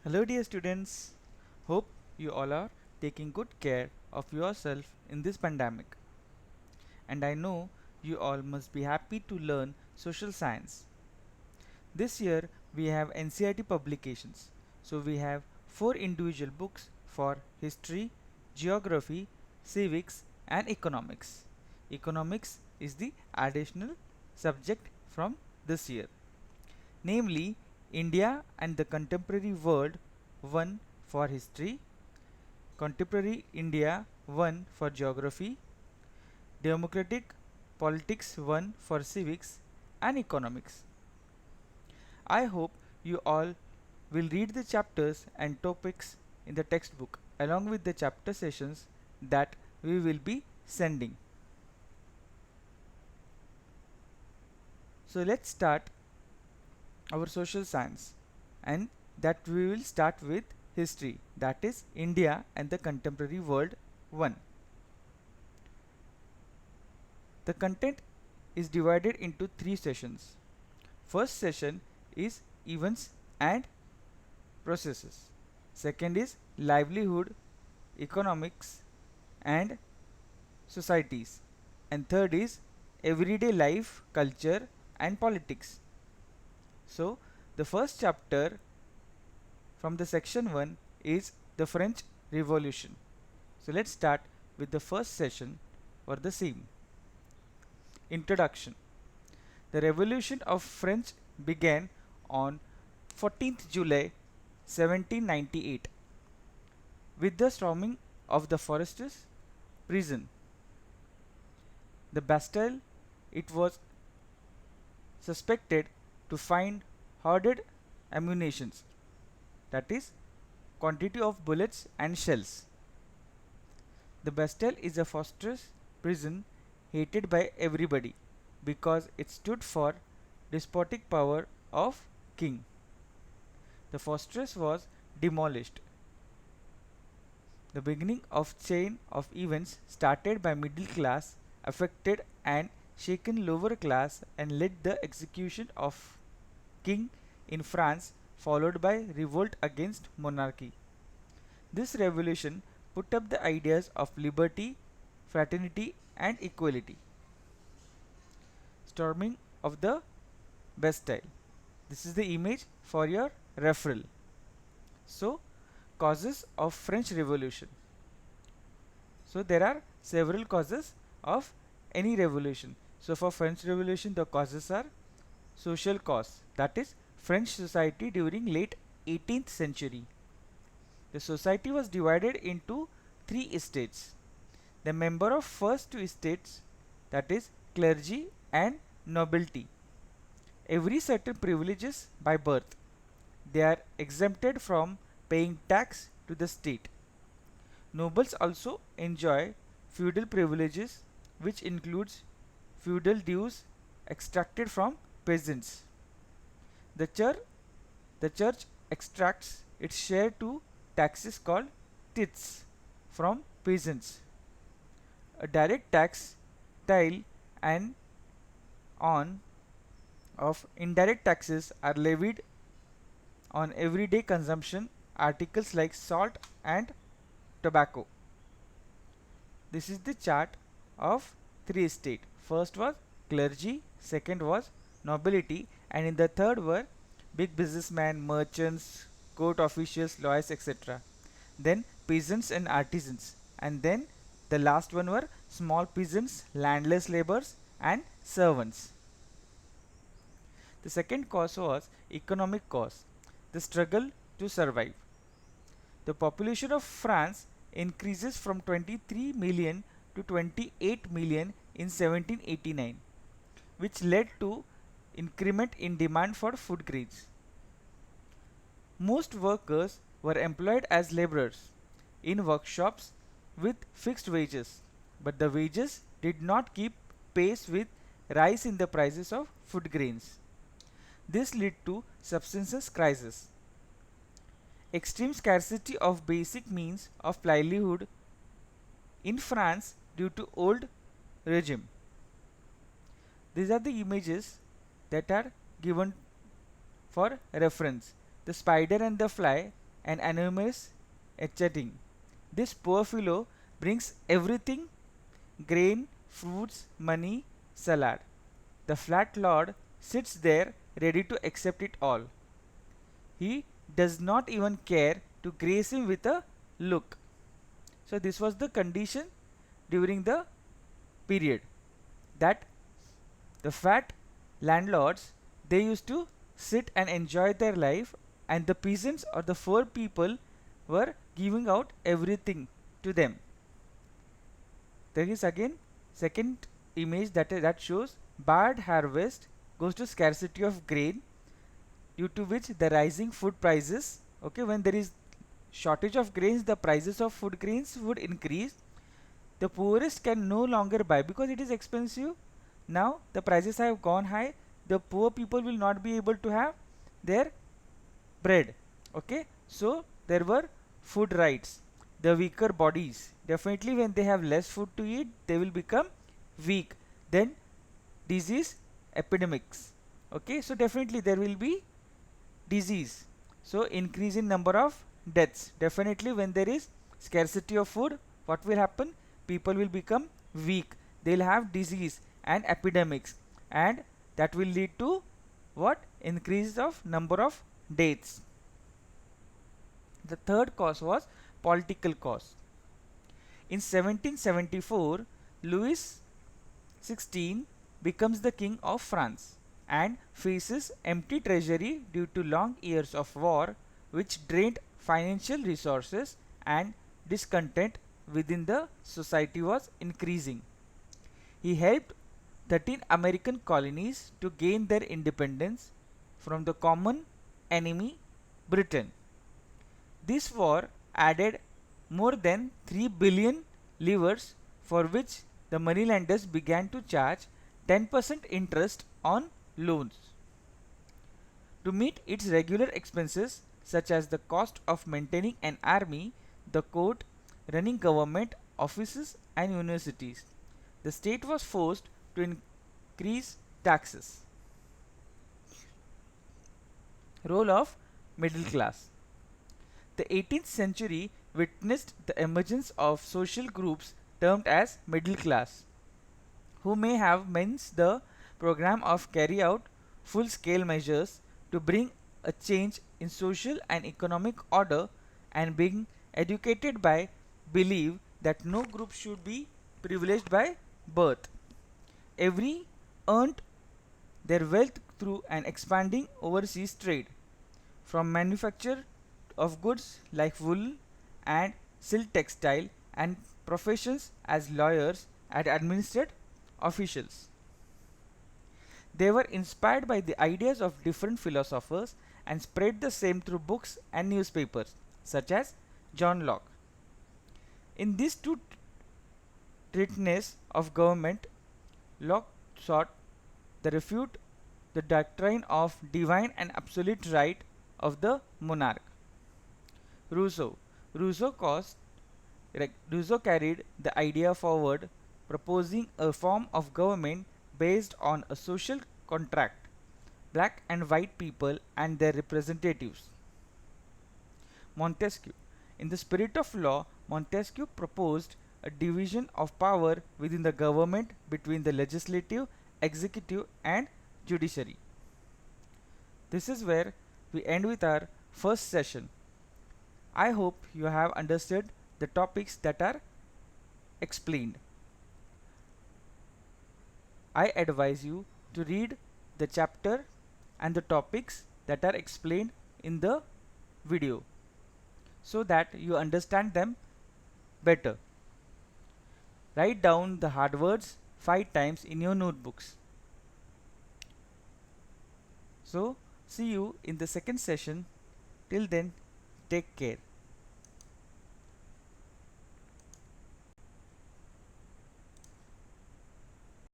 Hello dear students, hope you all are taking good care of yourself in this pandemic. And I know you all must be happy to learn social science. This year we have NCERT publications. So we have 4 individual books for history, geography, civics and economics. Economics is the additional subject from this year, namely India and the Contemporary World 1 for history, Contemporary India 1 for geography, Democratic Politics 1 for civics and economics. I hope you all will read the chapters and topics in the textbook along with the chapter sessions that we will be sending. So let's start our social science, and that we will start with history, that is India and the Contemporary World 1. The content is divided into 3 sessions. First session is events and processes. Second is livelihood, economics and societies. And third is everyday life, culture and politics. So the first chapter from the section 1 is the French Revolution. So let's start with the first session for the same. Introduction. The Revolution of French began on 14th July 1798 with the storming of the Fortress prison, the Bastille. It was suspected to find hoarded ammunitions, that is, quantity of bullets and shells. The Bastille is a fortress prison hated by everybody because it stood for despotic power of king. The fortress was demolished. The beginning of chain of events started by middle class affected and shaken lower class and led the execution of king in France, followed by revolt against monarchy. This revolution put up the ideas of liberty, fraternity and equality. Storming of the Bastille. This is the image for your referral. So, causes of French Revolution. So there are several causes of any revolution. So for French Revolution the causes are social cause, that is French society during late 18th century. The society was divided into 3 estates. The member of first 2 estates, that is clergy and nobility, every certain privileges by birth. They are exempted from paying tax to the state. Nobles also enjoy feudal privileges, which includes feudal dues extracted from peasants. The church, the church extracts its share to taxes called tithes from peasants. A direct tax, tithe, and on of indirect taxes are levied on everyday consumption articles like salt and tobacco. This is the chart of 3 estates. First was clergy, second was nobility, and in the third were big businessmen, merchants, court officials, lawyers, etc. Then peasants and artisans, and then the last one were small peasants, landless laborers, and servants. The second cause was economic cause, the struggle to survive. The population of France increases from 23 million to 28 million in 1789, which led to increment in demand for food grains. Most workers were employed as laborers in workshops with fixed wages, but the wages did not keep pace with rise in the prices of food grains. This led to subsistence crisis, extreme scarcity of basic means of livelihood in France due to old regime. These are the images that are given for reference. The spider and the fly and anonymous chatting. This poor fellow brings everything: grain, fruits, money, salad. The flat lord sits there ready to accept it all. He does not even care to grace him with a look. So this was the condition during the period, that the fat landlords, they used to sit and enjoy their life, and the peasants or the poor people were giving out everything to them. There is again second image that shows bad harvest goes to scarcity of grain, due to which the rising food prices. Okay, when there is shortage of grains, the prices of food grains would increase. The poorest can no longer buy because it is expensive. Now the prices have gone high. The poor people will not be able to have their bread. Okay, so there were food riots. The weaker bodies, definitely when they have less food to eat, they will become weak. Then disease epidemics. Okay, so definitely there will be disease. So increase in number of deaths. Definitely when there is scarcity of food, what will happen? People will become weak. They'll have disease and epidemics, and that will lead to what? Increase of number of deaths. The third cause was political cause. In 1774, Louis XVI becomes the king of France and faces empty treasury due to long years of war, which drained financial resources, and discontent within the society was increasing. He helped 13 American colonies to gain their independence from the common enemy Britain. This war added more than 3 billion livres, for which the moneylenders began to charge 10% interest on loans. To meet its regular expenses, such as the cost of maintaining an army, the court, running government offices and universities, the state was forced to increase taxes. Role of middle class. The 18th century witnessed the emergence of social groups termed as middle class, who may have meant the program of carry out full-scale measures to bring a change in social and economic order, and being educated by believe that no group should be privileged by birth. Every earned their wealth through an expanding overseas trade, from manufacture of goods like wool and silk textile, and professions as lawyers and administrative officials. They were inspired by the ideas of different philosophers and spread the same through books and newspapers, such as John Locke. In these two treatises of government, Locke sought to refute the doctrine of divine and absolute right of the monarch. Rousseau. Rousseau carried the idea forward, proposing a form of government based on a social contract, black and white people and their representatives. Montesquieu. In the spirit of law, Montesquieu proposed a division of power within the government between the legislative, executive, and judiciary. This is where we end with our first session. I hope you have understood the topics that are explained. I advise you to read the chapter and the topics that are explained in the video, so that you understand them better. Write down the hard words 5 times in your notebooks. So, see you in the second session. Till then, take care.